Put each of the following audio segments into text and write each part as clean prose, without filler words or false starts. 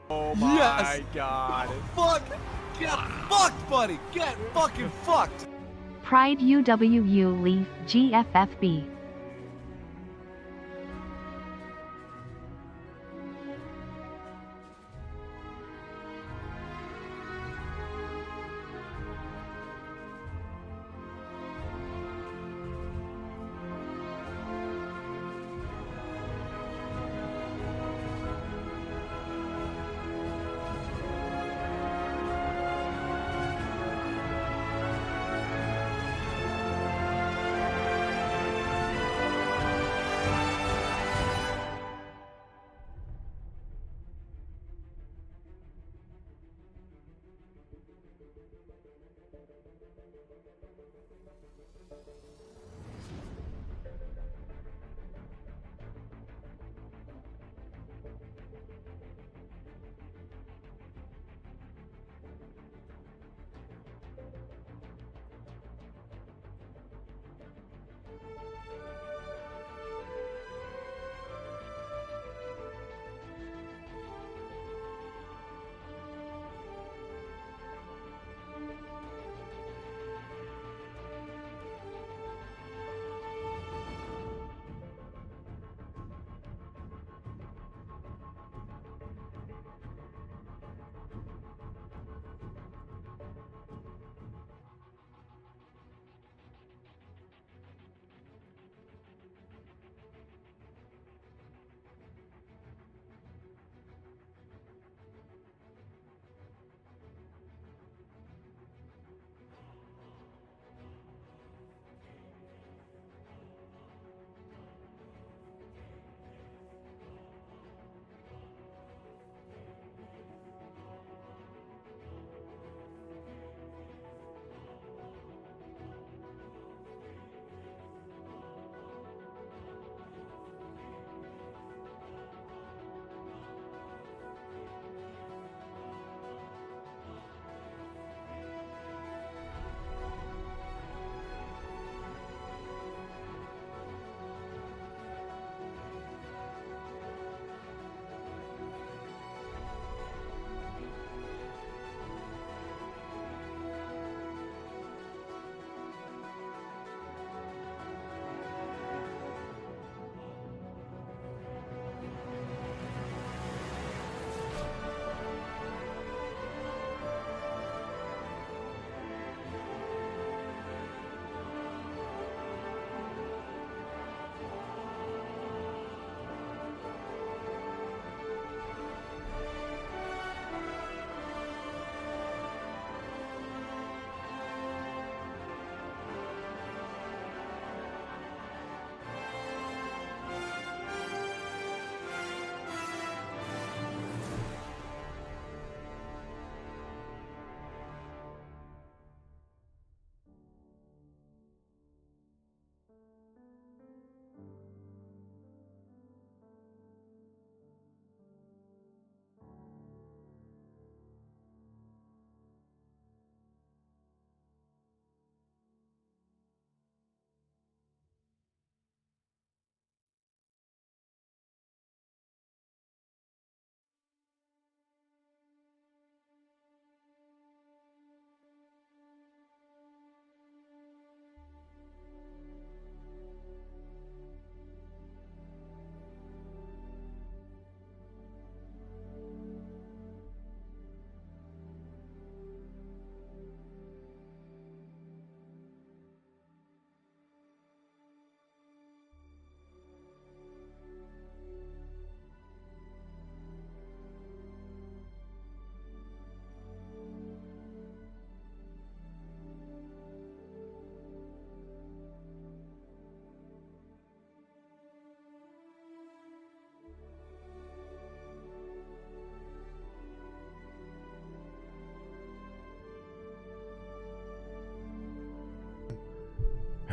Oh my god. Fuck! Get fucked, buddy! Get fucking fucked! Pride UWU Leaf GFFB.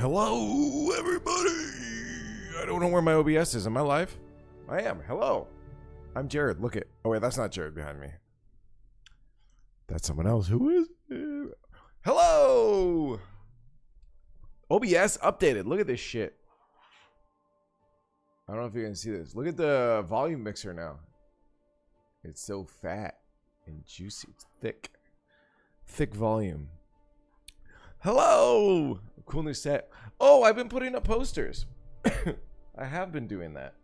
Hello, everybody. I don't know where my OBS is. Am I live? I am. Hello. I'm Jared. Look at. Oh, wait, that's not Jared behind me. That's someone else. Who is it? Hello. OBS updated. Look at this shit. I don't know if you can see this. Look at the volume mixer now. It's so fat and juicy. It's thick. Thick volume. Hello! Cool new set. Oh, I've been putting up posters. I have been doing that.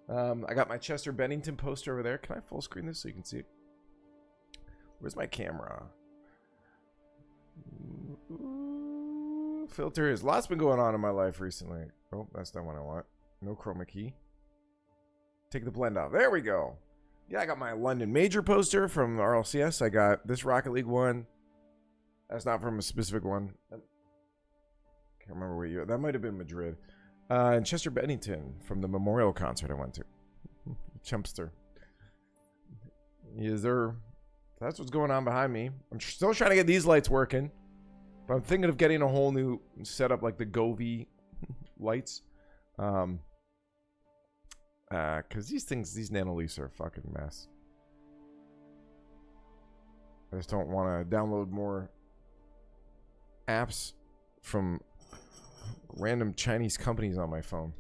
I got my Chester Bennington poster over there. Can I full screen this so you can see it? Where's my camera? Filters. Lots been going on in my life recently. Oh, that's not what I want. No chroma key. Take the blend off. There we go. Yeah, I got my London Major poster from RLCS. I got this Rocket League one. That's not from a specific one. Can't remember what year. That might have been Madrid. And Chester Bennington from the Memorial concert I went to. Chumpster. Yes, sir. That's what's going on behind me. I'm still trying to get these lights working. But I'm thinking of getting a whole new setup like the Govee lights. Because these nanoliths are a fucking mess. I just don't want to download more apps from random Chinese companies on my phone.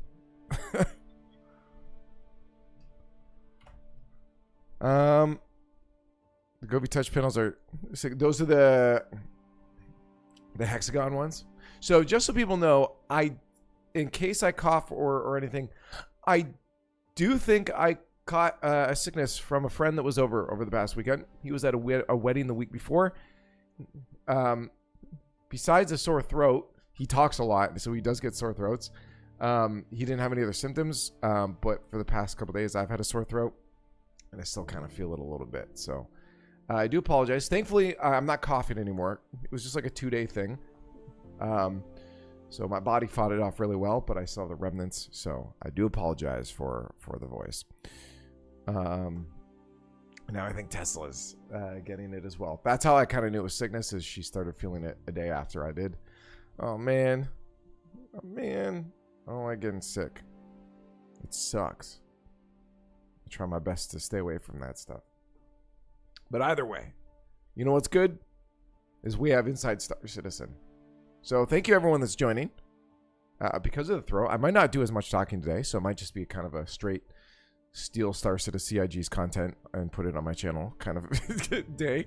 The Govee touch panels are, those are the hexagon ones. So just so people know, in case I cough or anything, I do think I caught a sickness from a friend that was over the past weekend. He was at a wedding the week before. Besides a sore throat, he talks a lot, so he does get sore throats. He didn't have any other symptoms, but for the past couple days, I've had a sore throat, and I still kind of feel it a little bit. So I do apologize. Thankfully, I'm not coughing anymore. It was just like a 2-day thing. So my body fought it off really well, but I still have the remnants. So I do apologize for the voice. Now I think Tesla's getting it as well. That's how I kind of knew it was sickness, is she started feeling it a day after I did. Oh, man. Oh, man. I don't like getting sick. It sucks. I try my best to stay away from that stuff. But either way, you know what's good? Is we have Inside Star Citizen. So thank you everyone that's joining. Because of the throw, I might not do as much talking today, so it might just be kind of a straight steal Star Citizen CIG's content and put it on my channel kind of day.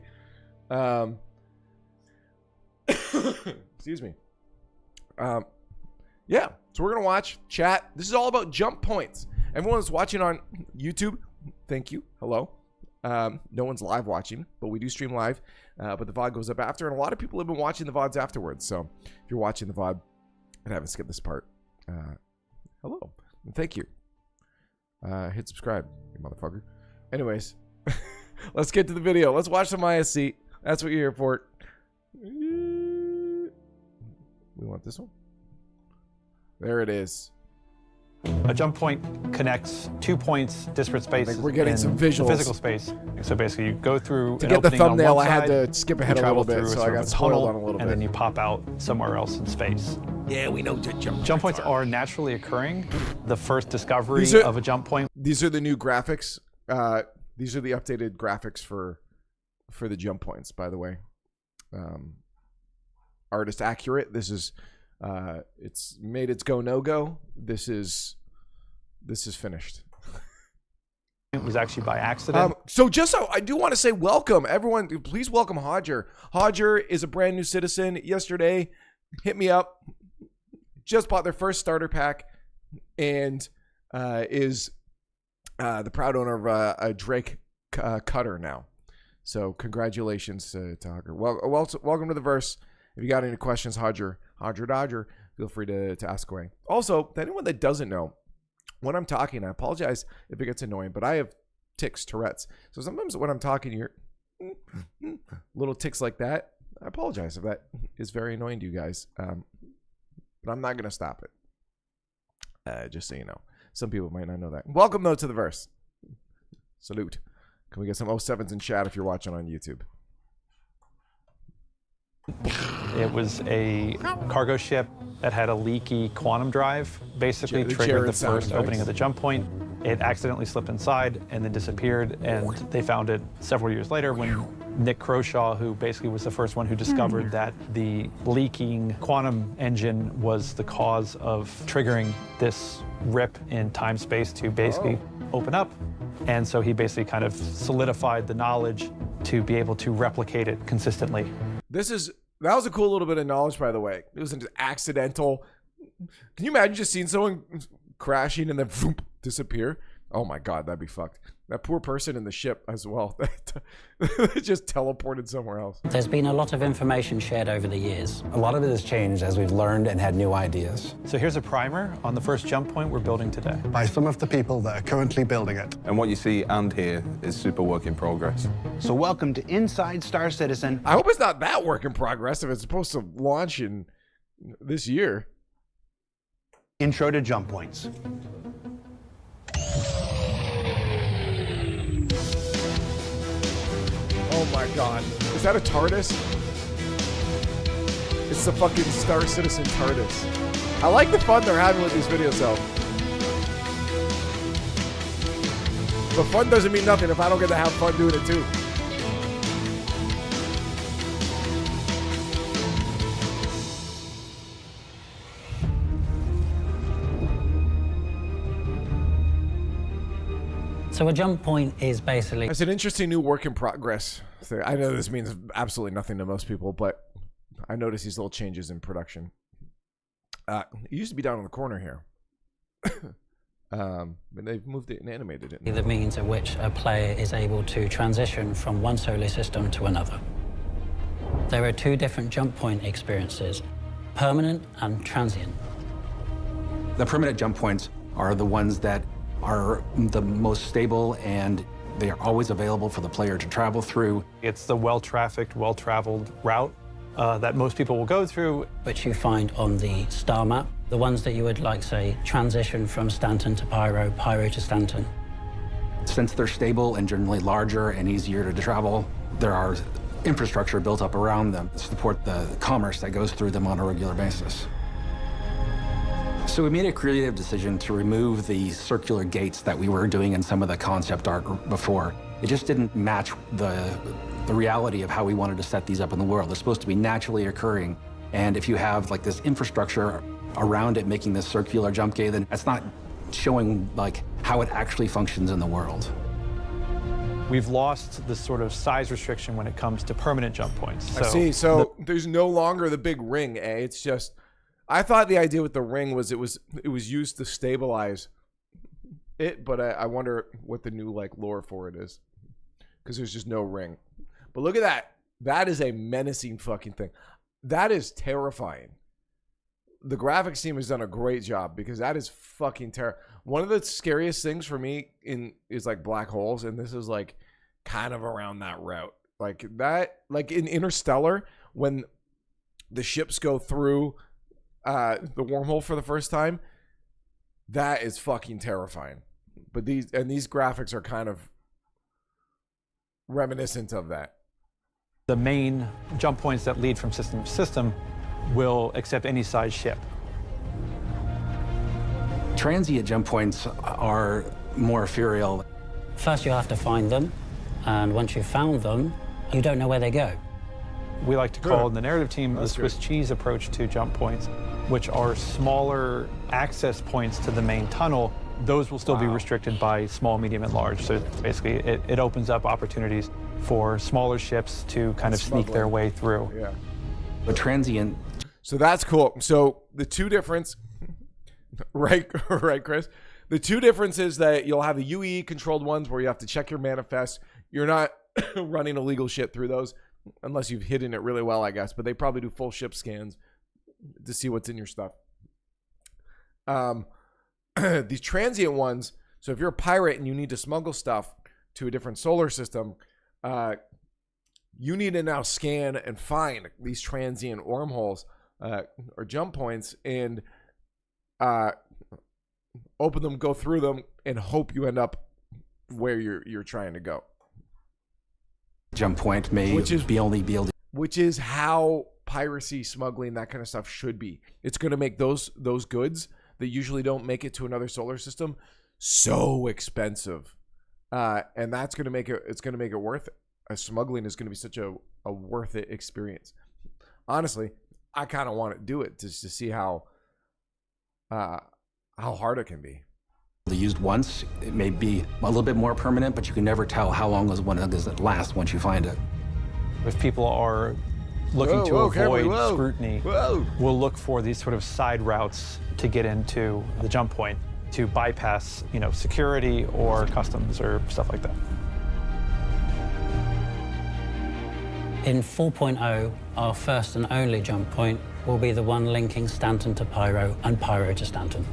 Excuse me. Yeah, so we're going to watch, chat. This is all about jump points. Everyone that's watching on YouTube, thank you. Hello. No one's live watching, but we do stream live. But the VOD goes up after, and a lot of people have been watching the VODs afterwards. So if you're watching the VOD and haven't skipped this part, hello. And thank you. Hit subscribe, you motherfucker. Anyways, let's get to the video. Let's watch some ISC. That's what you're here for. We want this one. There it is. A jump point connects 2 points, disparate spaces. We're getting some visuals. Physical space. So basically, you go through. To get the thumbnail, I had to skip ahead a little bit, so I got spoiled on a little bit. And then you pop out somewhere else in space. Yeah, we know jump points are naturally occurring. The first discovery of a jump point. These are the new graphics. These are the updated graphics for the jump points, by the way. Artist accurate. This is it's made its go no go. This is finished. It was actually by accident. So I do want to say welcome everyone. Please welcome Hodger. Hodger is a brand new citizen. Yesterday, hit me up. Just bought their first starter pack, and is the proud owner of a Drake cutter now. So congratulations to Hodger. Welcome to the verse. If you got any questions, Hodger Dodger, feel free to ask away. Also, to anyone that doesn't know, when I'm talking, I apologize if it gets annoying, but I have tics, Tourette's. So sometimes when I'm talking, you're little tics like that. I apologize if that is very annoying to you guys. But I'm not going to stop it. Just so you know. Some people might not know that. Welcome, though, to the verse. Salute. Can we get some 07s in chat if you're watching on YouTube? It was a cargo ship that had a leaky quantum drive, basically triggered the first opening of the jump point. It accidentally slipped inside and then disappeared, and they found it several years later when Nick Croshaw, who basically was the first one who discovered that the leaking quantum engine was the cause of triggering this rip in time-space to basically open up And so he basically kind of solidified the knowledge to be able to replicate it consistently. That was a cool little bit of knowledge, by the way. It was an accidental. Can you imagine just seeing someone crashing and then vroom, disappear? Oh my God, that'd be fucked. That poor person in the ship as well. They just teleported somewhere else. There's been a lot of information shared over the years. A lot of it has changed as we've learned and had new ideas. So here's a primer on the first jump point we're building today. By some of the people that are currently building it. And what you see and hear is super work in progress. So welcome to Inside Star Citizen. I hope it's not that work in progress if it's supposed to launch in this year. Intro to jump points. Oh my God. Is that a TARDIS? It's the fucking Star Citizen TARDIS. I like the fun they're having with these videos though. But fun doesn't mean nothing if I don't get to have fun doing it too. So a jump point is basically... It's an interesting new work in progress. So I know this means absolutely nothing to most people, but I noticed these little changes in production. It used to be down in the corner here. But they've moved it and animated it. the means at which a player is able to transition from one solar system to another. There are two different jump point experiences, permanent and transient. The permanent jump points are the ones that are the most stable, and they are always available for the player to travel through. It's the well-trafficked, well-traveled route that most people will go through. Which you find on the star map. The ones that you would like, say, transition from Stanton to Pyro, Pyro to Stanton. Since they're stable and generally larger and easier to travel, there are infrastructure built up around them to support the commerce that goes through them on a regular basis. So we made a creative decision to remove the circular gates that we were doing in some of the concept art before. It just didn't match the reality of how we wanted to set these up in the world. They're supposed to be naturally occurring. And if you have like this infrastructure around it making this circular jump gate, then that's not showing like how it actually functions in the world. We've lost the sort of size restriction when it comes to permanent jump points. I see. So there's no longer the big ring, eh? It's just... I thought the idea with the ring was it was used to stabilize it, but I wonder what the new like lore for it is, because there's just no ring. But look at that. That is a menacing fucking thing. That is terrifying. The graphics team has done a great job, because that is fucking terrifying. One of the scariest things for me is like black holes, and this is like kind of around that route. Like that, like in Interstellar, when the ships go through the wormhole for the first time, that is fucking terrifying. But these graphics are kind of reminiscent of that. The main jump points that lead from system to system will accept any size ship. Transient jump points are more ethereal. First you have to find them, and once you've found them, you don't know where they go. We like to call in the narrative team That's the Swiss cheese approach to jump points, which are smaller access points to the main tunnel. Those will still be restricted by small, medium, and large. So basically, it opens up opportunities for smaller ships to kind of sneak their way through. Yeah. The transient. So that's cool. So the two difference, right, Chris? The two differences that you'll have the UE controlled ones where you have to check your manifest. You're not running illegal shit through those unless you've hidden it really well, I guess. But they probably do full ship scans to see what's in your stuff. These transient ones, so if you're a pirate and you need to smuggle stuff to a different solar system, you need to now scan and find these transient wormholes or jump points and open them, go through them, and hope you end up where you're trying to go. Jump point may be only be able to... Which is how piracy, smuggling, that kind of stuff should be. It's going to make those goods that usually don't make it to another solar system so expensive, and that's going to make it. It's going to make it worth it. Smuggling is going to be such a worth it experience. Honestly, I kind of want to do it just to see how hard it can be. Used once, it may be a little bit more permanent, but you can never tell how long does it last once you find it. If people are looking to avoid scrutiny, we'll look for these sort of side routes to get into the jump point to bypass, security or customs or stuff like that. In 4.0, our first and only jump point will be the one linking Stanton to Pyro and Pyro to Stanton.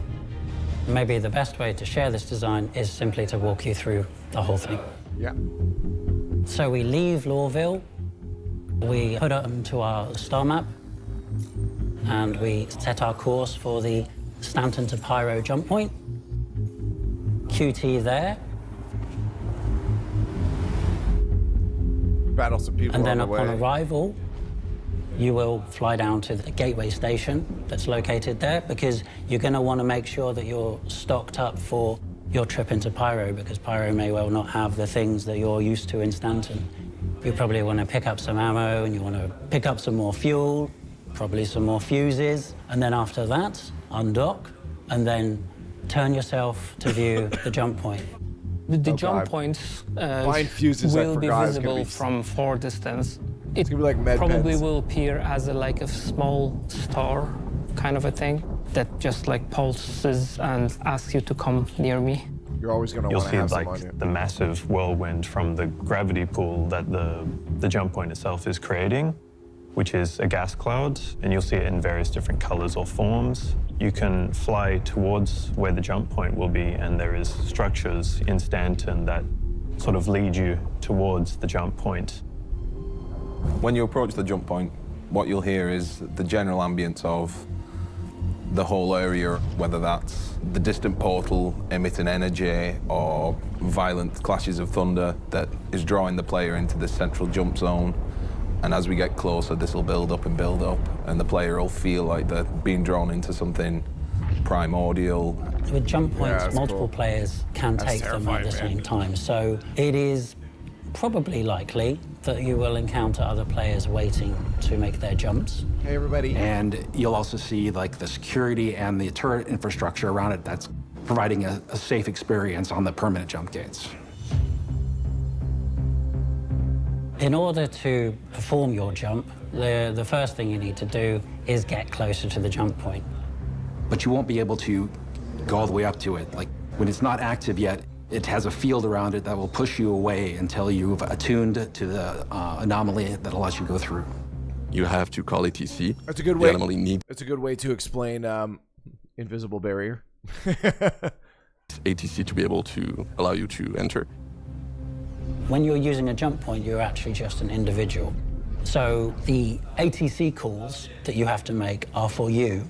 Maybe the best way to share this design is simply to walk you through the whole thing. Yeah. So we leave Lawville, we put it onto our star map, and we set our course for the Stanton to Pyro jump point. QT there. Battle some people and then on the upon way. arrival, you will fly down to the gateway station that's located there, because you're going to want to make sure that you're stocked up for your trip into Pyro, because Pyro may well not have the things that you're used to in Stanton. You probably want to pick up some ammo, and you want to pick up some more fuel, probably some more fuses, and then after that, undock, and then turn yourself to view the jump point. The jump points will be visible from far distance. It like probably will appear as a small star kind of a thing that just pulses and asks you to come near me. You're always going to want to have some on you. You'll see the massive whirlwind from the gravity pool that the jump point itself is creating, which is a gas cloud, and you'll see it in various different colors or forms. You can fly towards where the jump point will be, and there is structures in Stanton that sort of lead you towards the jump point. When you approach the jump point, what you'll hear is the general ambience of the whole area, whether that's the distant portal emitting energy or violent clashes of thunder that is drawing the player into the central jump zone. And as we get closer, this will build up, and the player will feel like they're being drawn into something primordial. With jump points, multiple players can take them at the same time, so it is probably likely that you will encounter other players waiting to make their jumps. Hey, everybody. And you'll also see the security and the turret infrastructure around it that's providing a safe experience on the permanent jump gates. In order to perform your jump, the first thing you need to do is get closer to the jump point. But you won't be able to go all the way up to it. When it's not active yet, it has a field around it that will push you away until you've attuned to the anomaly that allows you to go through. You have to call ATC. That's a good way. It's a good way to explain invisible barrier. ATC to be able to allow you to enter. When you're using a jump point, you're actually just an individual. So the ATC calls that you have to make are for you,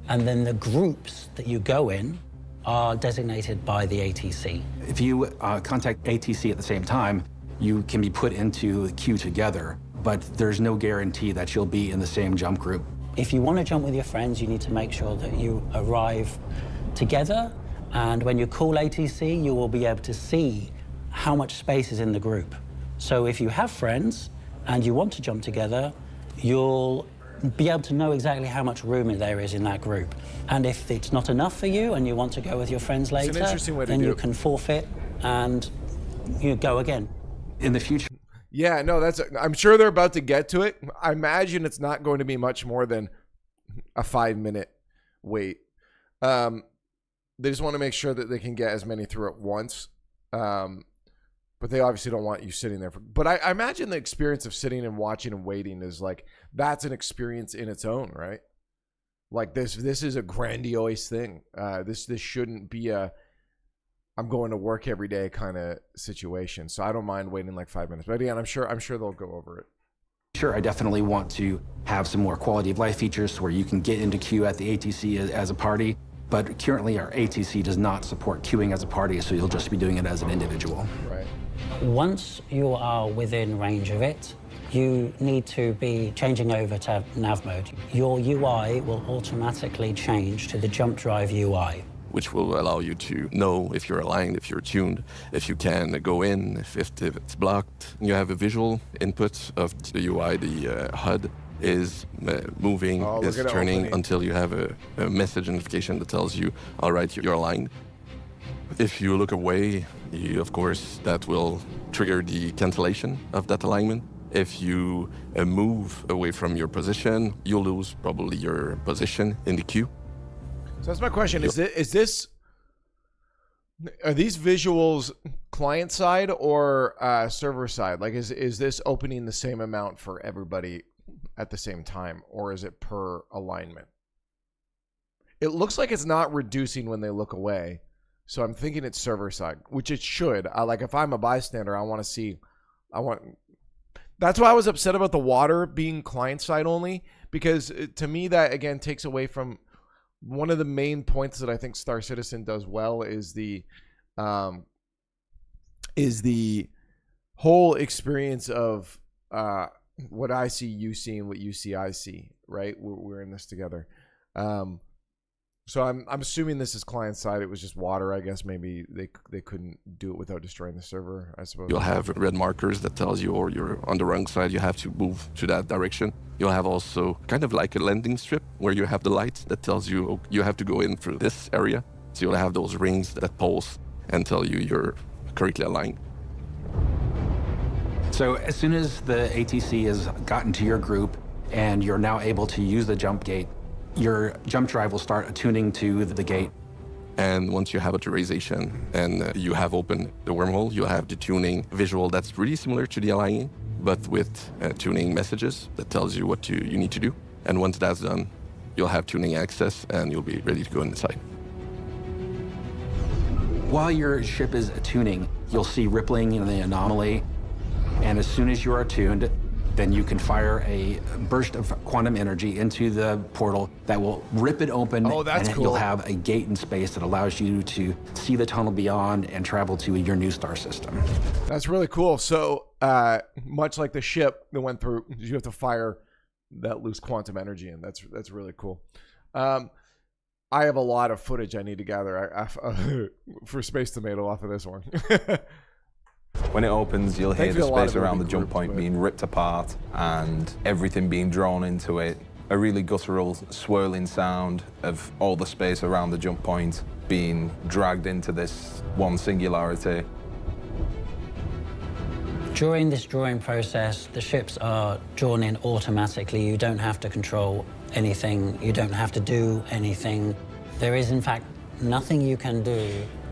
and then the groups that you go in are designated by the ATC. If you contact ATC at the same time, you can be put into the queue together, but there's no guarantee that you'll be in the same jump group. If you want to jump with your friends, you need to make sure that you arrive together, and when you call ATC, you will be able to see how much space is in the group. So if you have friends and you want to jump together, you'll be able to know exactly how much room there is in that group. And if it's not enough for you and you want to go with your friends later, then you can forfeit and you go again. In the future. Yeah, no, I'm sure they're about to get to it. I imagine it's not going to be much more than a 5-minute wait. They just want to make sure that they can get as many through at once. But they obviously don't want you sitting there. But I imagine the experience of sitting and watching and waiting is that's an experience in its own, right? This is a grandiose thing. This shouldn't be a I'm going to work every day kind of situation. So I don't mind waiting 5 minutes. But again, I'm sure they'll go over it. Sure, I definitely want to have some more quality of life features where you can get into queue at the ATC as a party. But currently our ATC does not support queuing as a party, so you'll just be doing it as an individual. Right. Once you are within range of it, you need to be changing over to nav mode. Your UI will automatically change to the jump drive UI, which will allow you to know if you're aligned, if you're tuned, if you can go in, if it's blocked. You have a visual input of the UI, the HUD is moving, is turning until you have a message notification that tells you, all right, you're aligned. If you look away, of course, that will trigger the cancellation of that alignment. If you move away from your position, you'll lose probably your position in the queue. So that's my question. Are these visuals client side or server side? Like, is this opening the same amount for everybody at the same time, or is it per alignment? It looks like it's not reducing when they look away, so I'm thinking it's server side, which it should. Like, if I'm a bystander, I want to see. That's why I was upset about the water being client side only, because to me that again takes away from one of the main points that I think Star Citizen does well is the whole experience of what I see you see and what you see I see, right? We're in this together. So I'm assuming this is client side. It was just water, I guess. Maybe they couldn't do it without destroying the server, I suppose. You'll have red markers that tells you, or you're on the wrong side, you have to move to that direction. You'll have also kind of like a landing strip where you have the lights that tells you, oh, you have to go in through this area. So you'll have those rings that pulse and tell you you're correctly aligned. So as soon as the ATC has gotten to your group and you're now able to use the jump gate, your jump drive will start attuning to the gate. And once you have authorization and you have opened the wormhole, you'll have the tuning visual that's really similar to the aligning, but with tuning messages that tells you what you need to do. And once that's done, you'll have tuning access and you'll be ready to go inside. While your ship is attuning, you'll see rippling in the anomaly. And as soon as you are attuned, then you can fire a burst of quantum energy into the portal that will rip it open. Oh, that's and cool. You'll have a gate in space that allows you to see the tunnel beyond and travel to your new star system. That's really cool. So much like the ship that went through, you have to fire that loose quantum energy in. That's really cool. I have a lot of footage I need to gather for Space Tomato off of this one. When it opens, you'll hear the space around the jump point but being ripped apart and everything being drawn into it. A really guttural, swirling sound of all the space around the jump point being dragged into this one singularity. During this drawing process, the ships are drawn in automatically. You don't have to control anything. You don't have to do anything. There is, in fact, nothing you can do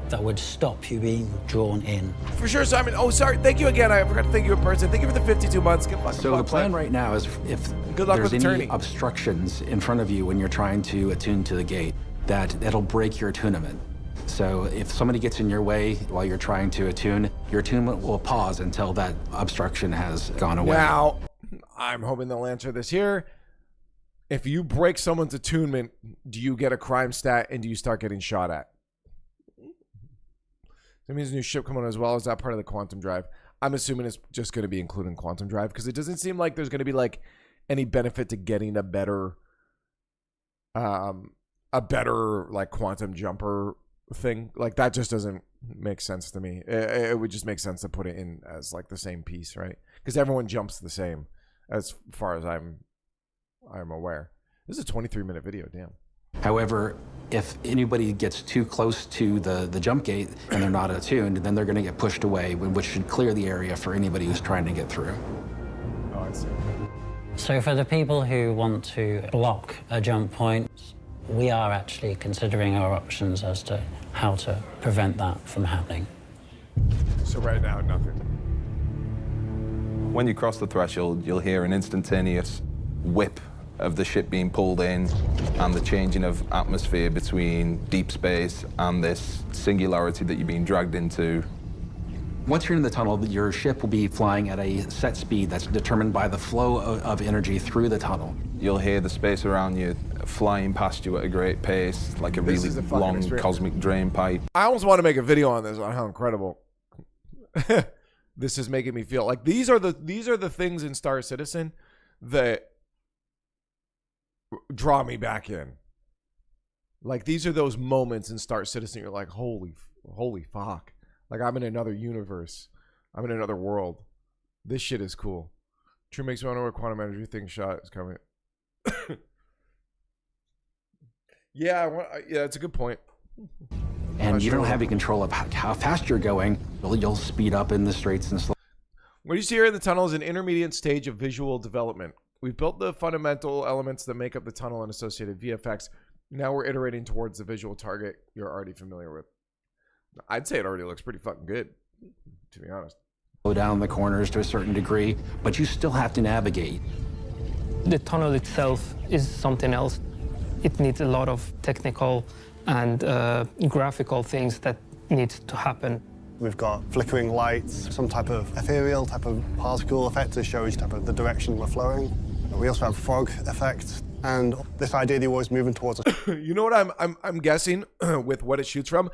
that would stop you being drawn in. For sure, Simon. Oh, sorry. Thank you again. I forgot to thank you in person. Thank you for the 52 months. So the plan right now is if Good luck there's with any turning. obstructions in front of you when you're trying to attune to the gate, that'll break your attunement. So if somebody gets in your way while you're trying to attune, your attunement will pause until that obstruction has gone away. Now, I'm hoping they'll answer this here. If you break someone's attunement, do you get a crime stat and do you start getting shot at? That means a new ship coming as well. Is that part of the quantum drive? I'm assuming it's just going to be including quantum drive because it doesn't seem like there's going to be like any benefit to getting a better like quantum jumper thing. Like that just doesn't make sense to me. It would just make sense to put it in as like the same piece, right? Because everyone jumps the same as far as I'm aware. This is a 23-minute video. Damn. However, if anybody gets too close to the jump gate and they're not attuned, then they're going to get pushed away, which should clear the area for anybody who's trying to get through. Oh, I see. So for the people who want to block a jump point, we are actually considering our options as to how to prevent that from happening. So right now, nothing. When you cross the threshold, you'll hear an instantaneous whip of the ship being pulled in and the changing of atmosphere between deep space and this singularity that you're being dragged into. Once you're in the tunnel, your ship will be flying at a set speed that's determined by the flow of energy through the tunnel. You'll hear the space around you flying past you at a great pace, like a really long cosmic drain pipe. I almost want to make a video on this, on how incredible this is making me feel. Like these are the things in Star Citizen that draw me back in. Like these are those moments in Star Citizen you're like, holy fuck. Like I'm in another universe. I'm in another world. This shit is cool. True makes me wonder what quantum energy thing shot is coming. Yeah, yeah, it's a good point. and you don't have any control of how fast you're going. You'll speed up in the straights and slow. What you see here in the tunnel is an intermediate stage of visual development. We've built the fundamental elements that make up the tunnel and associated VFX. Now we're iterating towards the visual target you're already familiar with. I'd say it already looks pretty fucking good, to be honest. Slow down the corners to a certain degree, but you still have to navigate. The tunnel itself is something else. It needs a lot of technical and graphical things that need to happen. We've got flickering lights, some type of ethereal type of particle effect to show you type of the direction we're flowing. We also have fog effects, and this idea that you're always moving towards a... You know what I'm guessing with what it shoots from?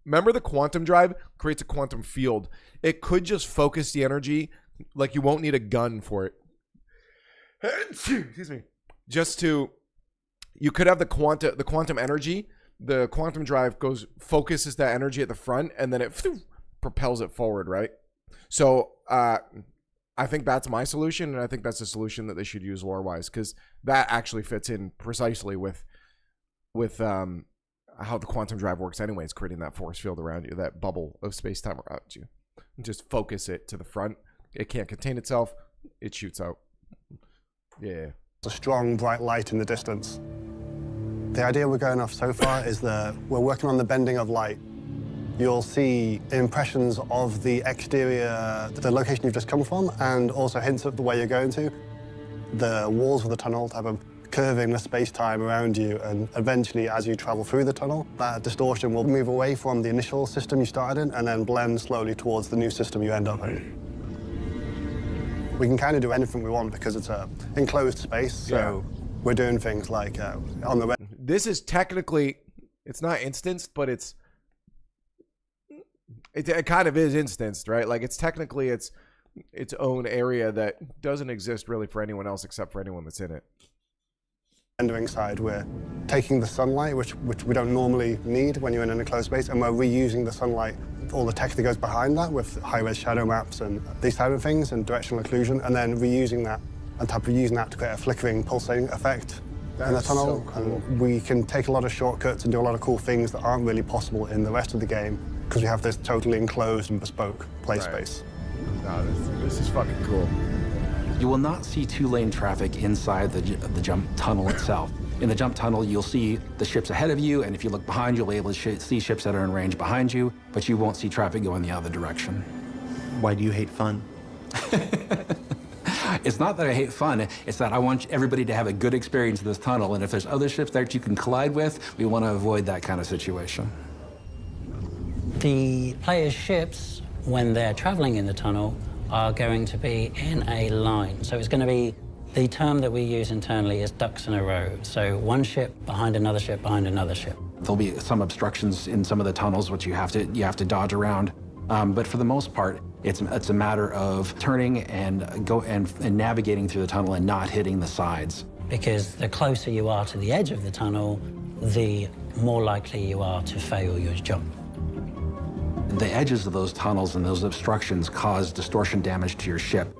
Remember the quantum drive creates a quantum field. It could just focus the energy, like you won't need a gun for it. Excuse me. Just to, you could have the quantum energy. The quantum drive focuses that energy at the front, and then it propels it forward, right? So I think that's my solution, and I think that's the solution that they should use lore-wise, because that actually fits in precisely with how the quantum drive works anyways, creating that force field around you, that bubble of space-time around you. And just focus it to the front. It can't contain itself. It shoots out. Yeah. A strong, bright light in the distance. The idea we're going off so far is that we're working on the bending of light. You'll see impressions of the exterior, the location you've just come from, and also hints of the way you're going to. The walls of the tunnel type of curving the space-time around you, and eventually, as you travel through the tunnel, that distortion will move away from the initial system you started in and then blend slowly towards the new system you end up in. We can kind of do anything we want because it's an enclosed space, so we're doing things like on the... This is technically, it's not instanced, but it kind of is instanced, right? Like it's technically its own area that doesn't exist really for anyone else except for anyone that's in it. Rendering side, we're taking the sunlight, which we don't normally need when you're in an enclosed space, and we're reusing the sunlight, all the tech that goes behind that with high-res shadow maps and these type of things and directional occlusion, and then reusing that and using that to create a flickering, pulsating effect in the tunnel. So cool. And we can take a lot of shortcuts and do a lot of cool things that aren't really possible in the rest of the game because we have this totally enclosed and bespoke play space. No, this is fucking cool. You will not see two-lane traffic inside the jump tunnel itself. In the jump tunnel, you'll see the ships ahead of you, and if you look behind, you'll be able to see ships that are in range behind you, but you won't see traffic going the other direction. Why do you hate fun? It's not that I hate fun, it's that I want everybody to have a good experience in this tunnel, and if there's other ships that you can collide with, we want to avoid that kind of situation. The players' ships, when they're traveling in the tunnel, are going to be in a line. So it's going to be, the term that we use internally is ducks in a row. So one ship behind another ship behind another ship. There'll be some obstructions in some of the tunnels, which you have to dodge around. But for the most part, it's a matter of turning and navigating through the tunnel and not hitting the sides. Because the closer you are to the edge of the tunnel, the more likely you are to fail your jump. The edges of those tunnels and those obstructions cause distortion damage to your ship.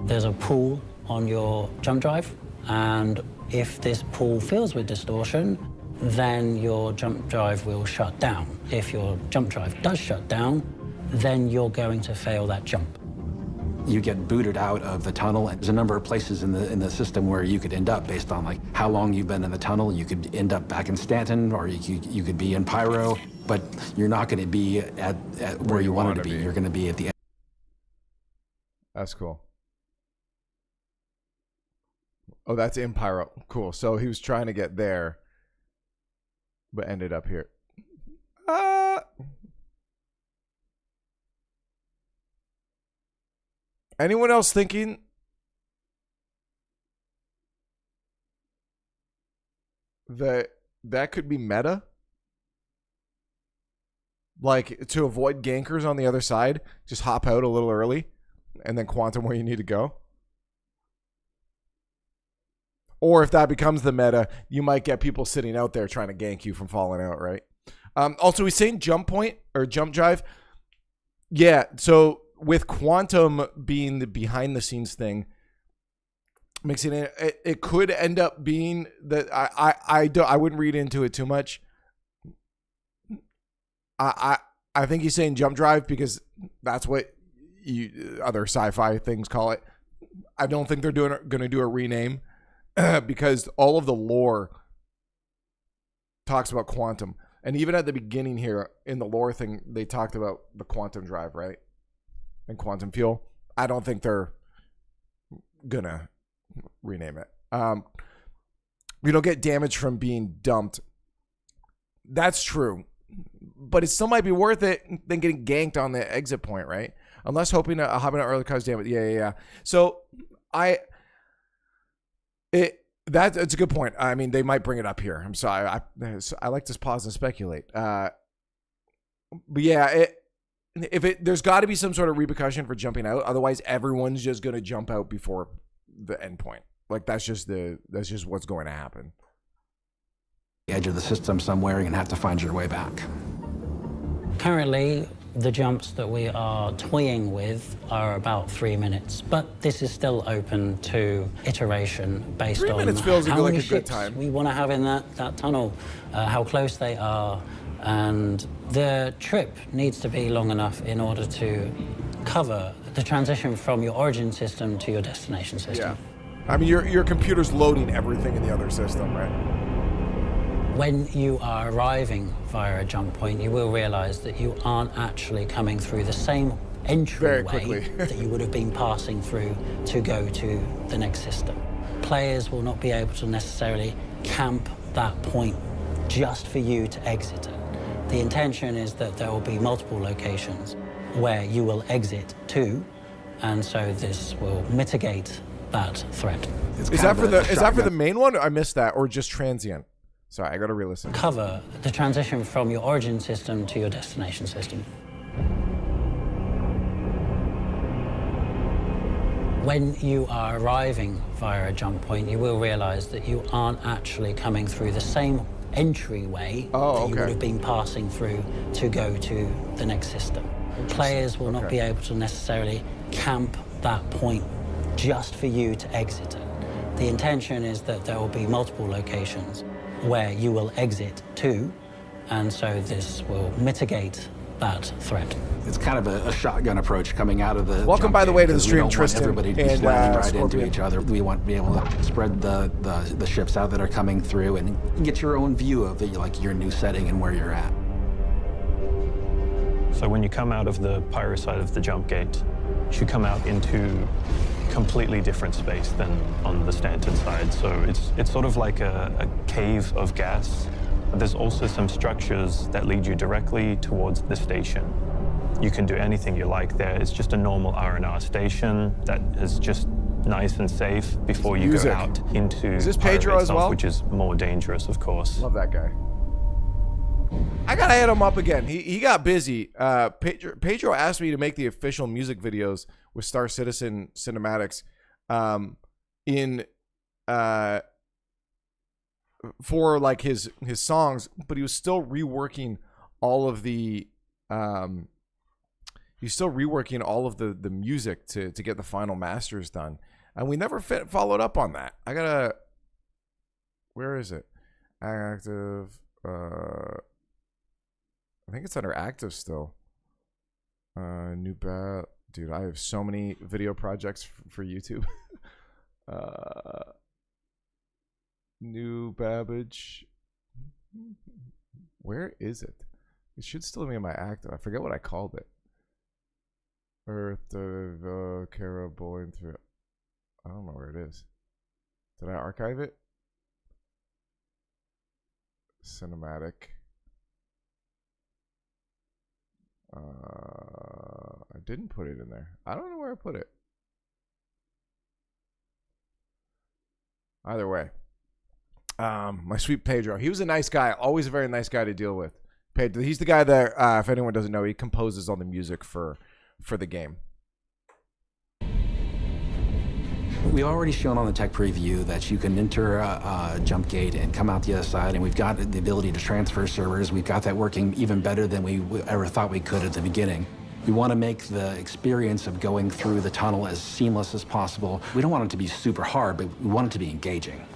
There's a pool on your jump drive, and if this pool fills with distortion, then your jump drive will shut down. If your jump drive does shut down, then you're going to fail that jump. You get booted out of the tunnel, and there's a number of places in the system where you could end up based on like how long you've been in the tunnel. You could end up back in Stanton, or you could be in Pyro, but you're not going to be at where you wanted to be. You're going to be at the end. That's cool. Oh, that's in Pyro. Cool. So he was trying to get there, but ended up here. Anyone else thinking that could be meta? Like, to avoid gankers on the other side, just hop out a little early and then quantum where you need to go? Or if that becomes the meta, you might get people sitting out there trying to gank you from falling out, right? Also, he's saying jump point or jump drive. Yeah, so with quantum being the behind the scenes thing, mixing it could end up being that I wouldn't read into it too much. I think he's saying jump drive because that's what other sci-fi things call it. I don't think they're going to do a rename because all of the lore talks about quantum. And even at the beginning here in the lore thing, they talked about the quantum drive, right? And quantum fuel. I don't think they're going to rename it. We don't get damage from being dumped. That's true. But it still might be worth it than getting ganked on the exit point, right? Unless hoping to hop in an early cause damage. Yeah. So that's a good point. I mean, they might bring it up here. I'm sorry. I like to pause and speculate. But yeah, there's got to be some sort of repercussion for jumping out. Otherwise, everyone's just going to jump out before the end point. Like that's just what's going to happen. The edge of the system somewhere, you're going to have to find your way back. Currently, the jumps that we are toying with are about 3 minutes, but this is still open to iteration based on 3 minutes feels how like many a good ships time. we want to have in that tunnel, how close they are, and the trip needs to be long enough in order to cover the transition from your origin system to your destination system. Yeah. I mean, your computer's loading everything in the other system, right? When you are arriving via a jump point, you will realize that you aren't actually coming through the same entryway that you would have been passing through to go to the next system. Players will not be able to necessarily camp that point just for you to exit it. The intention is that there will be multiple locations where you will exit to, and so this will mitigate that threat. Is that for the main one? I missed that, or just transient? Sorry, I gotta re-listen. Cover the transition from your origin system to your destination system. When you are arriving via a jump point, you will realize that you aren't actually coming through the same entryway that you would have been passing through to go to the next system. Players will not be able to necessarily camp that point just for you to exit it. The intention is that there will be multiple locations where you will exit to, and so this will mitigate that threat. It's kind of a shotgun approach coming out of the Welcome, by the way, to the stream, we don't Tristan. want everybody and, slamming right Scorpion. into each other. We want to be able to spread the ships out that are coming through and get your own view of it, like your new setting and where you're at. So when you come out of the Pyro side of the jump gate, you should come out into completely different space than on the Stanton side. So it's sort of like a cave of gas. But there's also some structures that lead you directly towards the station. You can do anything you like there. It's just a normal R&R station that is just nice and safe before you go out into Is this Pyro Pedro as itself, well? which is more dangerous, of course. Love that guy. I gotta hit him up again. He got busy. Pedro asked me to make the official music videos with Star Citizen Cinematics, for like his songs, but he was still reworking all of the the music to get the final masters done, and we never followed up on that. I gotta. Where is it? Active. I think it's under active still. New bat. Dude, I have so many video projects for YouTube. New Babbage. Where is it? It should still be in my active. I forget what I called it. Earth of Kara Bowling through. I don't know where it is. Did I archive it? Cinematic. I didn't put it in there. I don't know where I put it. Either way, my sweet Pedro. He was a nice guy. Always a very nice guy to deal with. Pedro. He's the guy that, if anyone doesn't know, he composes all the music for the game. We've already shown on the tech preview that you can enter a jump gate and come out the other side, and we've got the ability to transfer servers. We've got that working even better than we ever thought we could at the beginning. We want to make the experience of going through the tunnel as seamless as possible. We don't want it to be super hard, but we want it to be engaging.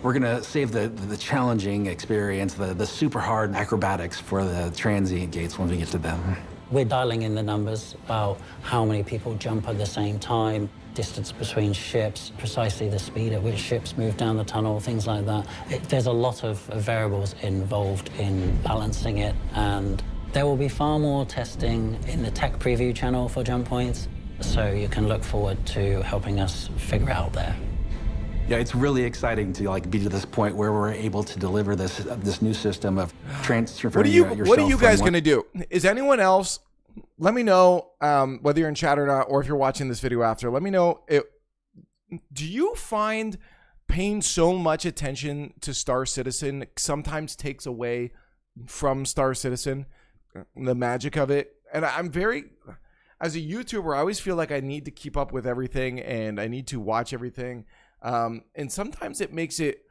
We're gonna save the challenging experience, the super hard acrobatics for the transient gates when we get to them. We're dialing in the numbers about how many people jump at the same time, distance between ships, precisely the speed at which ships move down the tunnel, things like that. There's a lot of variables involved in balancing it, and there will be far more testing in the tech preview channel for jump points, so you can look forward to helping us figure out there. Yeah, it's really exciting to be to this point where we're able to deliver this new system of transferring yourself. What are you guys going to do? Is anyone else? Let me know whether you're in chat or not, or if you're watching this video after. Let me know. Do you find paying so much attention to Star Citizen sometimes takes away from Star Citizen, the magic of it? And I'm very, as a YouTuber, I always feel like I need to keep up with everything and I need to watch everything. And sometimes it makes it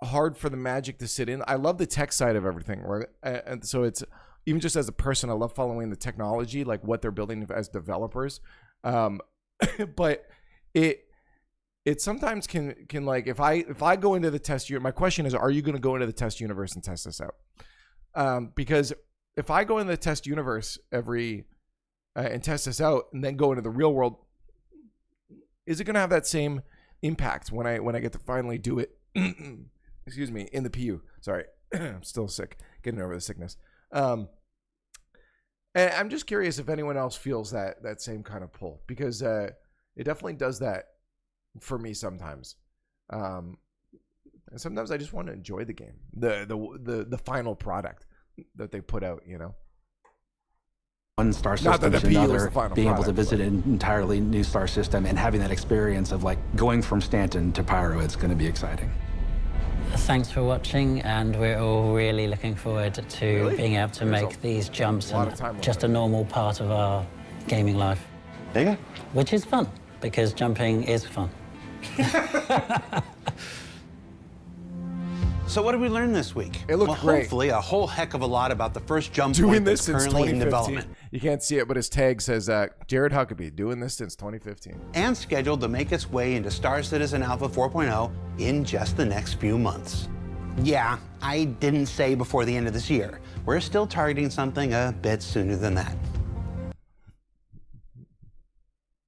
hard for the magic to sit in. I love the tech side of everything, right? And so it's, even just as a person, I love following the technology, like what they're building as developers. But it sometimes can like, if I go into the test unit, my question is, are you going to go into the test universe and test this out? Because if I go into the test universe and test this out and then go into the real world, is it going to have that same impact when I get to finally do it? Excuse me, in the PU. Sorry, I'm still sick, getting over the sickness. And I'm just curious if anyone else feels that same kind of pull, because it definitely does that for me sometimes. And sometimes I just want to enjoy the game, the final product that they put out, you know. One star system to another, being able to visit an entirely new star system and having that experience of going from Stanton to Pyro, it's going to be exciting. Thanks for watching, and we're all really looking forward to being able to make these jumps and just a normal part of our gaming life. There you go. Which is fun, because jumping is fun. So what did we learn this week? It looked great. Hopefully a whole heck of a lot about the first jump doing point this that's since currently in 2015. development. You can't see it, but his tag says Jared Huckabee doing this since 2015. And scheduled to make its way into Star Citizen Alpha 4.0 in just the next few months. Yeah, I didn't say before the end of this year. We're still targeting something a bit sooner than that.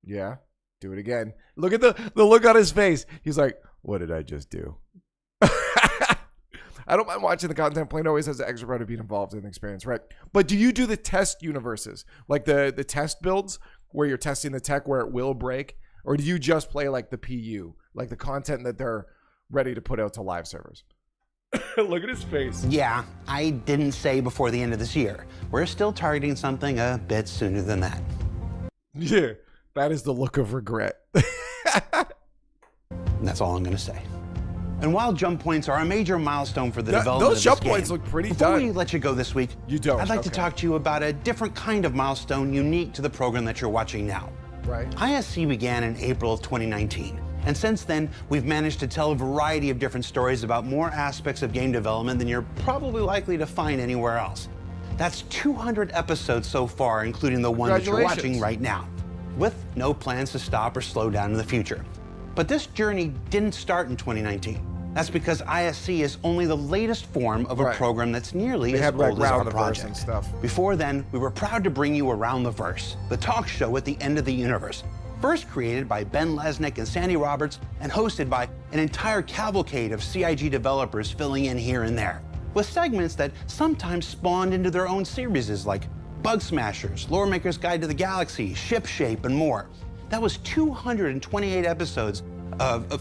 Yeah, do it again. Look at the look on his face. He's like, what did I just do? I don't mind watching the content. Plain always has the extra part of being involved in the experience, right? But do you do the test universes, like the test builds where you're testing the tech where it will break? Or do you just play like the PU, like the content that they're ready to put out to live servers? Look at his face. Yeah, I didn't say before the end of this year. We're still targeting something a bit sooner than that. Yeah, that is the look of regret. And that's all I'm going to say. And while jump points are a major milestone for the development those of jump this points game, look pretty before done. we let you go this week, I'd like to talk to you about a different kind of milestone unique to the program that you're watching now. Right. ISC began in April of 2019. And since then, we've managed to tell a variety of different stories about more aspects of game development than you're probably likely to find anywhere else. That's 200 episodes so far, including the one that you're watching right now, with no plans to stop or slow down in the future. But this journey didn't start in 2019. That's because ISC is only the latest form of a program that's nearly as old as our project. And stuff. Before then, we were proud to bring you Around the Verse, the talk show at the end of the universe. First created by Ben Lesnick and Sandy Roberts, and hosted by an entire cavalcade of CIG developers filling in here and there, with segments that sometimes spawned into their own series like Bug Smashers, Lore Maker's Guide to the Galaxy, Ship Shape, and more. That was 228 episodes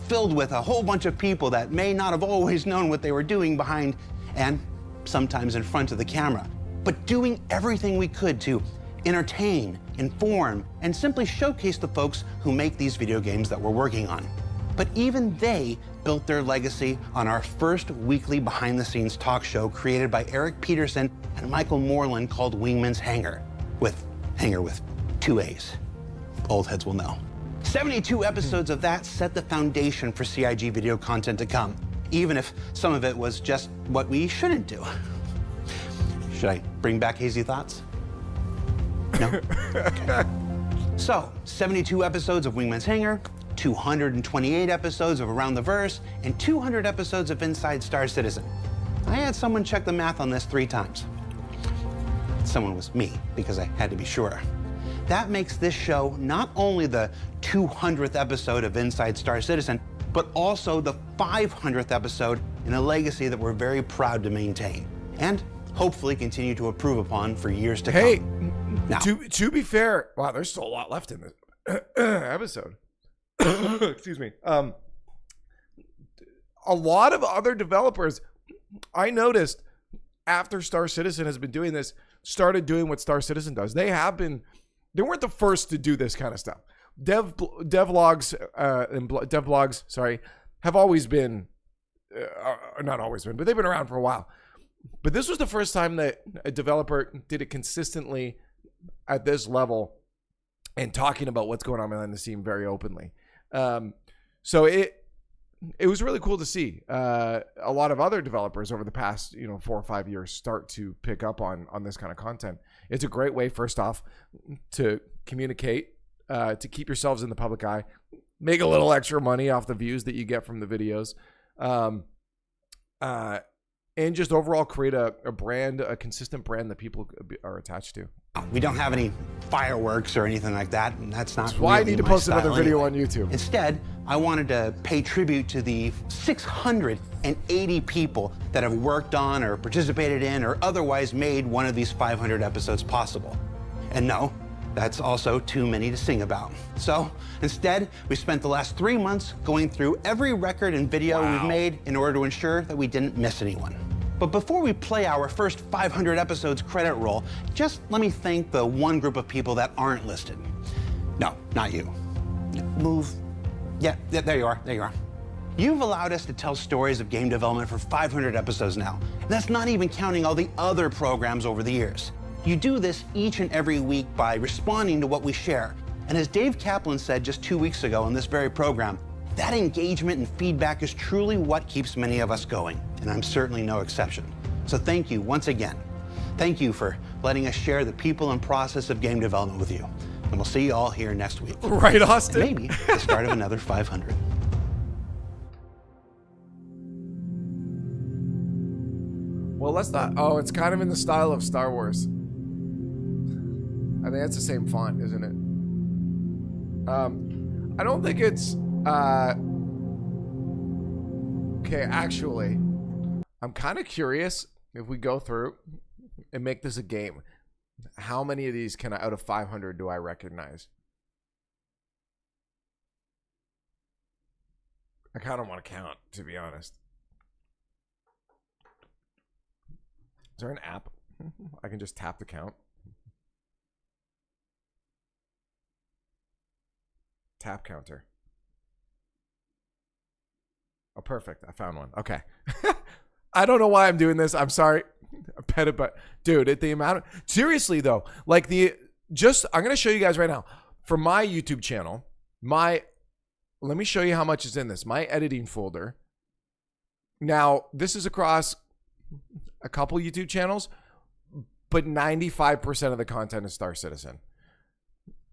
filled with a whole bunch of people that may not have always known what they were doing behind and sometimes in front of the camera, but doing everything we could to entertain, inform, and simply showcase the folks who make these video games that we're working on. But even they built their legacy on our first weekly behind-the-scenes talk show created by Eric Peterson and Michael Moreland called Wingman's Hangar, with Hangar with 2 A's. Old heads will know. 72 episodes of that set the foundation for CIG video content to come, even if some of it was just what we shouldn't do. Should I bring back hazy thoughts? No? Okay. So, 72 episodes of Wingman's Hangar, 228 episodes of Around the Verse, and 200 episodes of Inside Star Citizen. I had someone check the math on this 3 times. Someone was me, because I had to be sure. That makes this show not only the 200th episode of Inside Star Citizen, but also the 500th episode in a legacy that we're very proud to maintain, and hopefully continue to improve upon for years to come. Now, to be fair, wow, there's still a lot left in this episode. Excuse me. A lot of other developers, I noticed after Star Citizen has been doing this, started doing what Star Citizen does. They weren't the first to do this kind of stuff. Devlogs have always been, not always been, but they've been around for a while. But this was the first time that a developer did it consistently at this level and talking about what's going on behind the scene very openly. So it was really cool to see a lot of other developers over the past 4 or 5 years start to pick up on this kind of content. It's a great way, first off, to communicate, to keep yourselves in the public eye, make a little extra money off the views that you get from the videos, and just overall create a brand, a consistent brand that people are attached to. we don't have any fireworks or anything like that, and that's not why really I need to my post another style video anyway. on YouTube. Instead, I wanted to pay tribute to the 680 people that have worked on or participated in or otherwise made one of these 500 episodes possible. And no, that's also too many to sing about. So instead, we spent the last 3 months going through every record and video we've made in order to ensure that we didn't miss anyone. But before we play our first 500 episodes credit roll, just let me thank the one group of people that aren't listed. No, not you. Move. Yeah, there you are, there you are. You've allowed us to tell stories of game development for 500 episodes now. And that's not even counting all the other programs over the years. You do this each and every week by responding to what we share. And as Dave Kaplan said just 2 weeks ago on this very program, that engagement and feedback is truly what keeps many of us going, and I'm certainly no exception. So thank you once again. Thank you for letting us share the people and process of game development with you. And we'll see you all here next week. Right, Austin? And maybe the start of another 500. Well, let's not. Oh, it's kind of in the style of Star Wars. I think that's the same font, isn't it? I don't think it's. Okay, actually, I'm kind of curious if we go through and make this a game. How many of these can I, out of 500, do I recognize? I kind of want to count, to be honest. Is there an app? I can just tap the count. Tap counter. Oh, perfect. I found one. Okay. I don't know why I'm doing this. I'm sorry. Pet it, but dude, at the amount of, seriously though, like I'm going to show you guys right now for my YouTube channel, let me show you how much is in this, my editing folder. Now, this is across a couple YouTube channels, but 95% of the content is Star Citizen.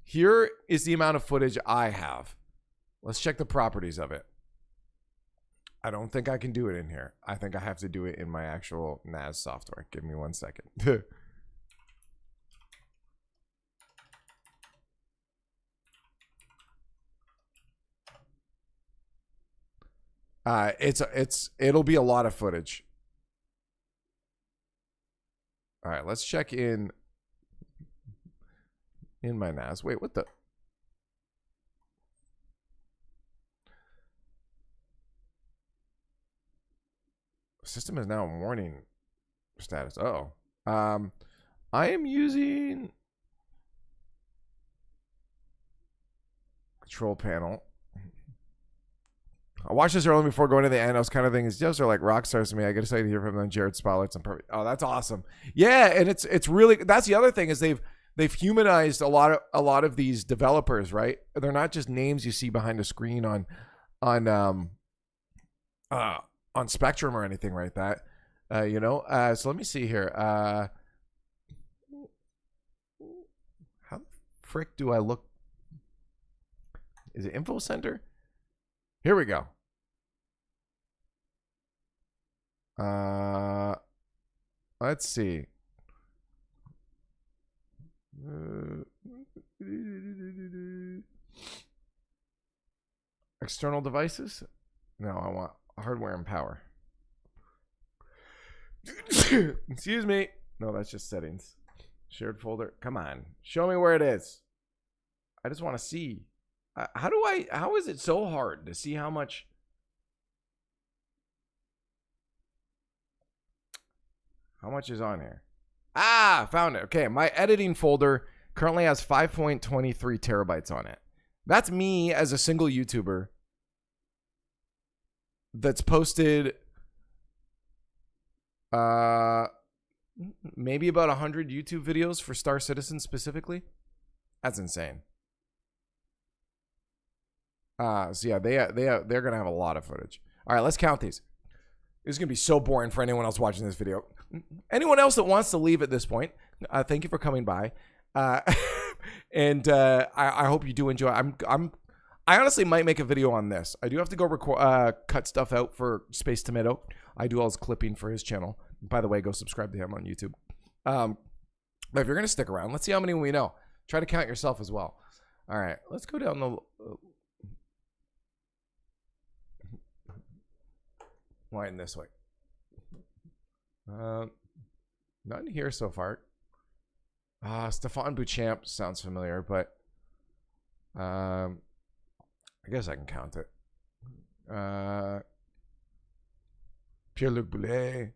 Here is the amount of footage I have. Let's check the properties of it. I don't think I can do it in here. I think I have to do it in my actual NAS software. Give me 1 second. It'll be a lot of footage. All right, let's check in my NAS. Wait, what the? System is now in warning status. Oh, I am using control panel. I watched this early before going to the end. I was kind of thinking, those are like rock stars to me. I get excited to hear from them. Jared Spotlights. I'm perfect. Oh, that's awesome. Yeah, and it's really, that's the other thing is they've humanized a lot of these developers, right? They're not just names you see behind a screen on Spectrum or anything like that. So let me see here. How the frick do I look? Is it Info Center? Here we go. Let's see. External devices? No, I want hardware and power. Excuse me. No, that's just settings. Shared folder. Come on. Show me where it is. I just want to see. How is it so hard to see how much? How much is on here? Ah, found it. Okay, my editing folder currently has 5.23 terabytes on it. That's me as a single YouTuber that's posted maybe about 100 YouTube videos for Star Citizen specifically. That's insane. So yeah, they're gonna have a lot of footage. All right, let's count these. This is gonna be so boring for anyone else watching this video. Anyone else that wants to leave at this point, thank you for coming by. And I hope you do enjoy. I honestly might make a video on this. I do have to go cut stuff out for Space Tomato. I do all his clipping for his channel. By the way, go subscribe to him on YouTube. But if you're gonna stick around, let's see how many we know. Try to count yourself as well. All right, let's go down the line this way. None here so far. Stefan Bouchamp sounds familiar, but I guess I can count it. Pierre-Luc Boulet.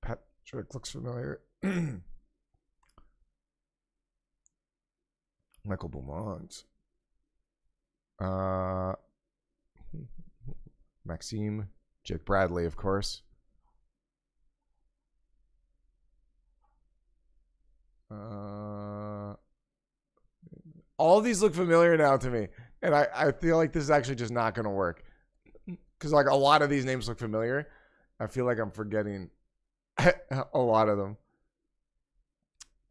Patrick looks familiar. Michael Beaumont. Maxime. Jake Bradley, of course. All of these look familiar now to me, and I feel like this is actually just not going to work, because like a lot of these names look familiar. I feel like I'm forgetting a lot of them.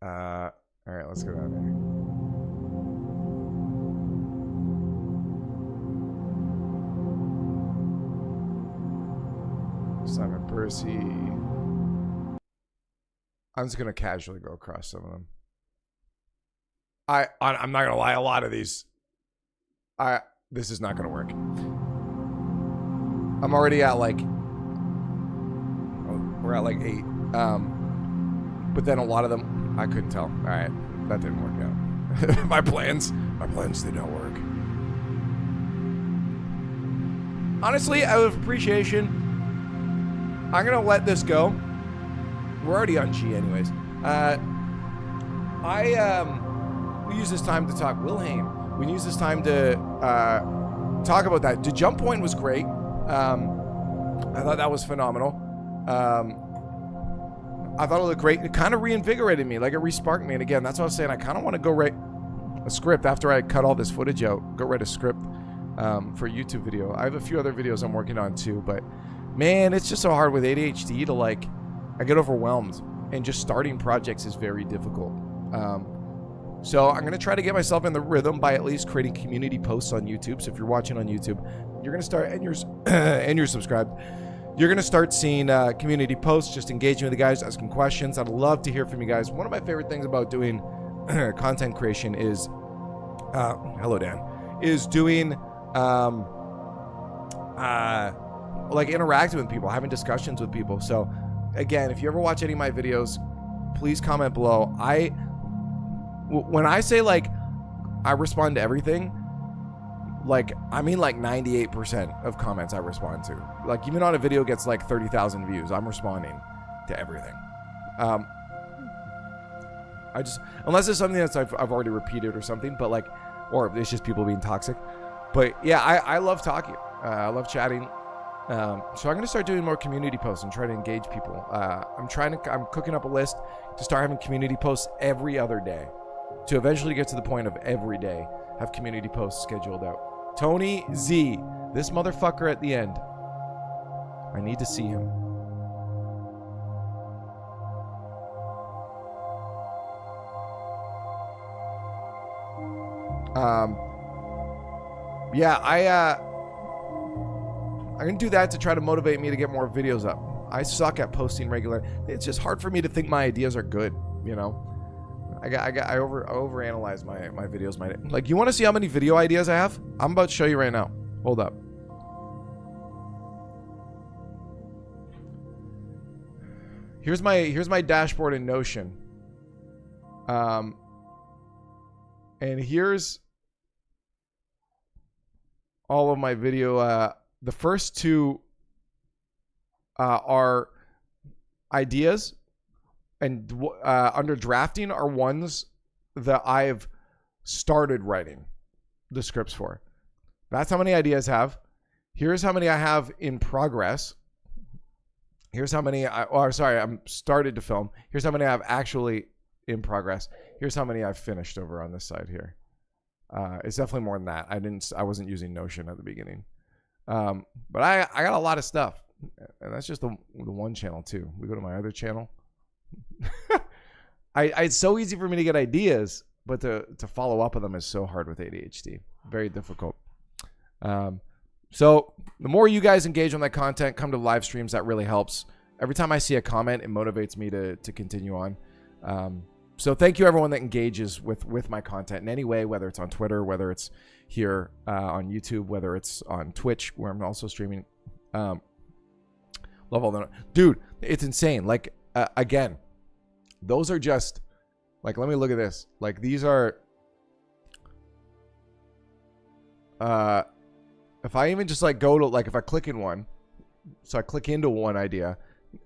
All right, let's go down here. Simon Percy. I'm just gonna casually go across some of them. I'm not gonna lie, a lot of these, this is not gonna work. I'm already at like, we're at like 8. But then a lot of them, I couldn't tell. All right, that didn't work out. my plans did not work. Honestly, out of appreciation, I'm gonna let this go. We're already on G anyways. We use this time to talk Wilhelm. We use this time to talk about that. The jump point was great. I thought that was phenomenal. I thought it looked great. It kind of reinvigorated me, like it resparked me. And again, that's what I was saying. I kind of want to go write a script after I cut all this footage out. Go write a script for a YouTube video. I have a few other videos I'm working on too, but man, it's just so hard with ADHD to like, I get overwhelmed, and just starting projects is very difficult. So I'm going to try to get myself in the rhythm by at least creating community posts on YouTube. So if you're watching on YouTube, you're going to start, and you're subscribed, you're going to start seeing community posts, just engaging with the guys, asking questions. I'd love to hear from you guys. One of my favorite things about doing content creation is, hello Dan, is doing like interacting with people, having discussions with people. So again, if you ever watch any of my videos, please comment below. When I say like I respond to everything, like I mean like 98% of comments I respond to. Like even on a video gets like 30,000 views, I'm responding to everything. I just, unless it's something that's I've already repeated or something, but like, or it's just people being toxic. But yeah, I love talking. I love chatting. So I'm going to start doing more community posts and try to engage people. I'm cooking up a list to start having community posts every other day, to eventually get to the point of every day have community posts scheduled out. Tony Z, this motherfucker at the end. I need to see him. Yeah, I'm gonna do that to try to motivate me to get more videos up. I suck at posting regular. It's just hard for me to think my ideas are good, you know. I overanalyze my videos. Like, you want to see how many video ideas I have? I'm about to show you right now. Hold up. Here's my dashboard in Notion. And here's all of my video. The first two are ideas, and under drafting are ones that I've started writing the scripts for. That's how many ideas I have. Here's how many I have in progress. Here's how many I'm started to film. Here's how many I have actually in progress. Here's how many I've finished over on this side here. It's definitely more than that. I wasn't using Notion at the beginning. But I got a lot of stuff, and that's just the one channel too. We go to my other channel. It's so easy for me to get ideas, but to follow up on them is so hard with ADHD. Very difficult. So the more you guys engage on that content, come to live streams, that really helps. Every time I see a comment, it motivates me to continue on. So thank you everyone that engages with my content in any way, whether it's on Twitter, whether it's here on YouTube, whether it's on Twitch, where I'm also streaming. Love all the... Dude, it's insane. Like, again, those are just... Like, let me look at this. Like, these are... if I even just, like, go to... Like, if I click in one, so I click into one idea,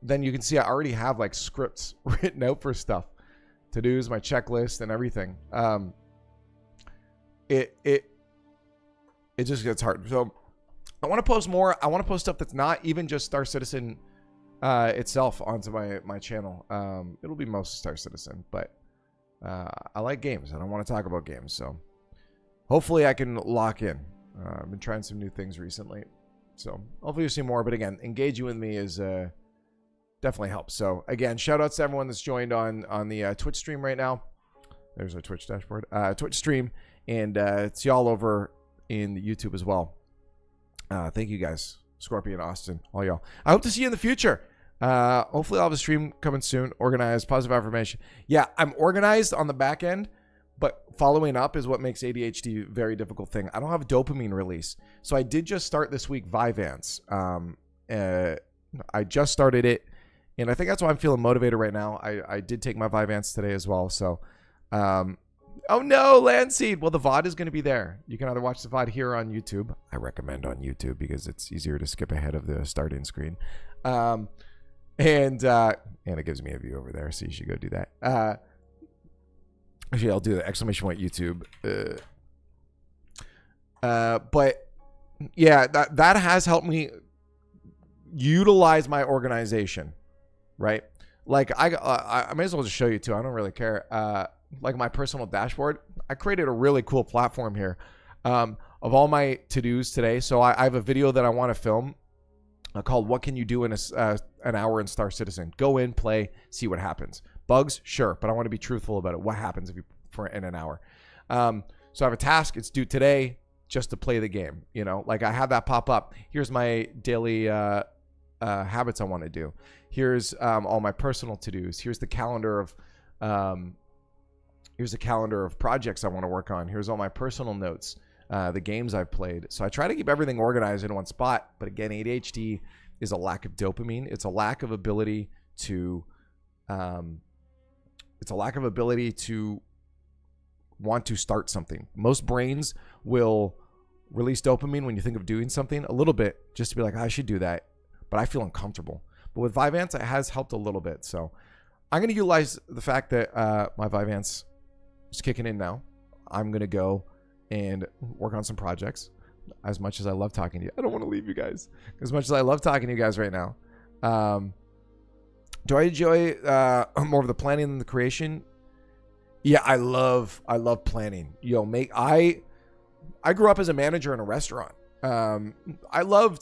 then you can see I already have, like, scripts written out for stuff. To-dos, my checklist, and everything. It just gets hard. So I want to post more. I want to post stuff that's not even just Star Citizen itself onto my channel. It'll be most Star Citizen, but I like games and I want to talk about games. So hopefully I can lock in. I've been trying some new things recently, so hopefully you'll see more. But again, engaging with me is definitely helps. So again, shout outs to everyone that's joined on the Twitch stream right now. There's our Twitch dashboard, Twitch stream, and it's y'all over in the YouTube as well. Thank you guys, Scorpion, Austin, all y'all. I hope to see you in the future. Hopefully I'll have a stream coming soon. Organized, positive affirmation. Yeah, I'm organized on the back end, but following up is what makes ADHD a very difficult thing. I don't have a dopamine release. So I did just start this week Vyvanse. I just started it, and I think that's why I'm feeling motivated right now. I did take my Vyvanse today as well. So, oh no, Landseed. Well, the VOD is going to be there. You can either watch the VOD here on YouTube. I recommend on YouTube because it's easier to skip ahead of the starting screen. And it gives me a view over there, so you should go do that. Actually, I'll do the exclamation point YouTube. But yeah, that has helped me utilize my organization, right? Like I may as well just show you too. I don't really care. Like my personal dashboard, I created a really cool platform here of all my to-dos today. So I have a video that I want to film called "What Can You Do in an Hour in Star Citizen?" Go in, play, see what happens. Bugs, sure, but I want to be truthful about it. What happens if you in an hour? So I have a task. It's due today, just to play the game. You know, like I have that pop up. Here's my daily habits I want to do. Here's all my personal to-dos. Here's the calendar of projects I want to work on. Here's all my personal notes, the games I've played. So I try to keep everything organized in one spot. But again, ADHD is a lack of dopamine. It's a lack of ability to want to start something. Most brains will release dopamine when you think of doing something a little bit, just to be like, I should do that, but I feel uncomfortable. But with Vyvanse, it has helped a little bit. So I'm going to utilize the fact that my Vyvanse is kicking in now. I'm going to go and work on some projects. As much as I love talking to you, I don't want to leave you guys. As much as I love talking to you guys right now, do I enjoy more of the planning than the creation? Yeah, I love planning. I grew up as a manager in a restaurant. I love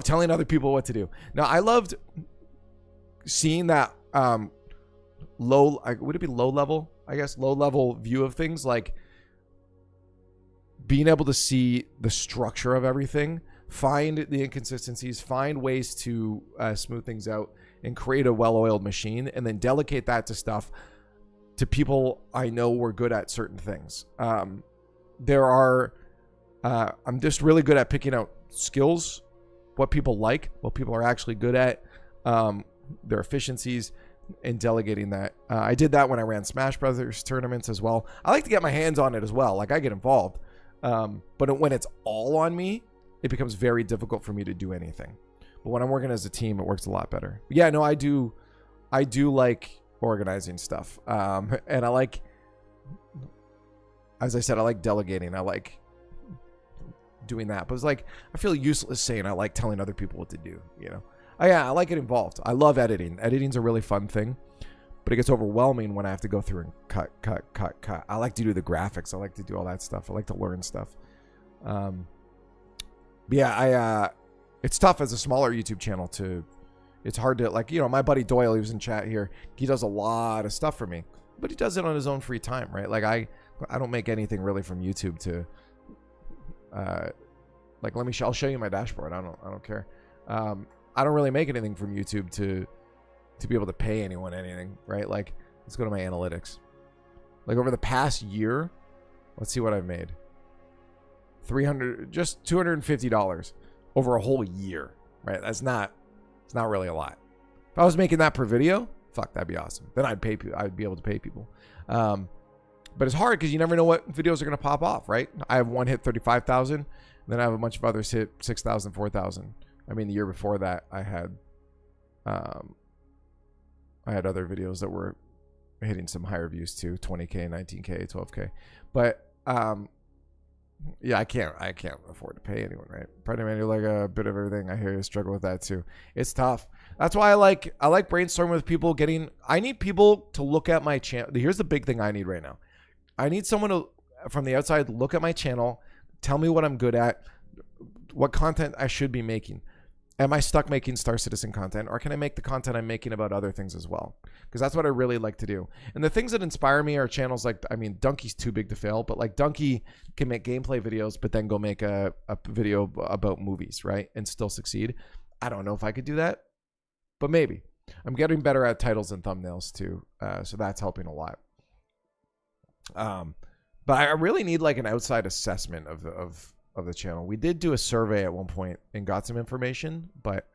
telling other people what to do. Now, I loved seeing that would it be low level? I guess low level view of things. Like being able to see the structure of everything, find the inconsistencies, find ways to smooth things out and create a well-oiled machine, and then delegate that to people I know were good at certain things. I'm just really good at picking out skills, what people like, what people are actually good at, their efficiencies, and delegating that. I did that when I ran Smash Brothers tournaments as well. I like to get my hands on it as well. Like, I get involved. But when it's all on me, it becomes very difficult for me to do anything. But when I'm working as a team, it works a lot better. But yeah, no, I do like organizing stuff. And I like, as I said, I like delegating. I like doing that. But it's like, I feel useless saying I like telling other people what to do, you know? Yeah, I like it involved. I love editing. Editing's a really fun thing, but it gets overwhelming when I have to go through and cut. I like to do the graphics. I like to do all that stuff. I like to learn stuff. Yeah, it's tough as a smaller YouTube channel it's hard to, like, you know, my buddy Doyle, he was in chat here. He does a lot of stuff for me, but he does it on his own free time, right? Like, I don't make anything really from YouTube to, like, I'll show you my dashboard. I don't care. I don't really make anything from YouTube to be able to pay anyone anything, right? Like, let's go to my analytics. Like, over the past year, let's see what I've made. Just $250 over a whole year, right? It's not really a lot. If I was making that per video, fuck, that'd be awesome. Then I'd be able to pay people. But it's hard because you never know what videos are going to pop off, right? I have one hit 35,000, then I have a bunch of others hit 6,000, 4,000. I mean, the year before that, I had other videos that were hitting some higher views too, 20K, 19K, 12K. But yeah, I can't afford to pay anyone, right? Probably, man, you're like a bit of everything. I hear you struggle with that too. It's tough. That's why I like brainstorming with people. I need people to look at my channel. Here's the big thing I need right now. I need someone from the outside look at my channel, tell me what I'm good at, what content I should be making. Am I stuck making Star Citizen content, or can I make the content I'm making about other things as well? Because that's what I really like to do. And the things that inspire me are channels like, I mean, Donkey's too big to fail, but like Donkey can make gameplay videos, but then go make a video about movies, right? And still succeed. I don't know if I could do that, but maybe. I'm getting better at titles and thumbnails too, so that's helping a lot. But I really need like an outside assessment of the channel. We did do a survey at one point and got some information, but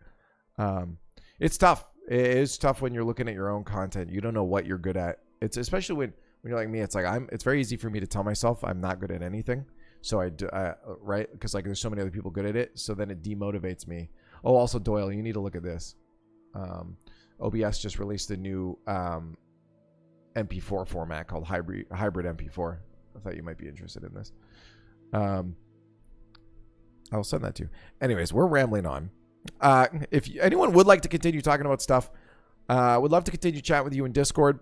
it's tough. It is tough when you're looking at your own content. You don't know what you're good at. It's especially when you're like me. It's like it's very easy for me to tell myself I'm not good at anything. So right, because like there's so many other people good at it. So then it demotivates me. Oh, also Doyle, you need to look at this. OBS just released a new MP4 format called hybrid MP4. I thought you might be interested in this. I'll send that to you. Anyways, we're rambling on. If anyone would like to continue talking about stuff, would love to continue chatting with you in Discord.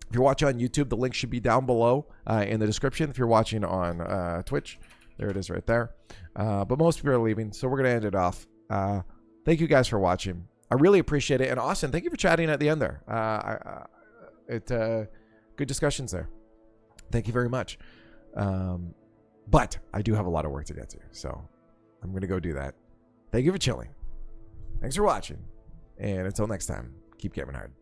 If you're watching on YouTube, the link should be down below in the description. If you're watching on Twitch, there it is right there. But most people are leaving, so we're going to end it off. Thank you guys for watching. I really appreciate it. And Austin, thank you for chatting at the end there. Good discussions there. Thank you very much. But I do have a lot of work to get to, so I'm going to go do that. Thank you for chilling. Thanks for watching. And until next time, keep gaming hard.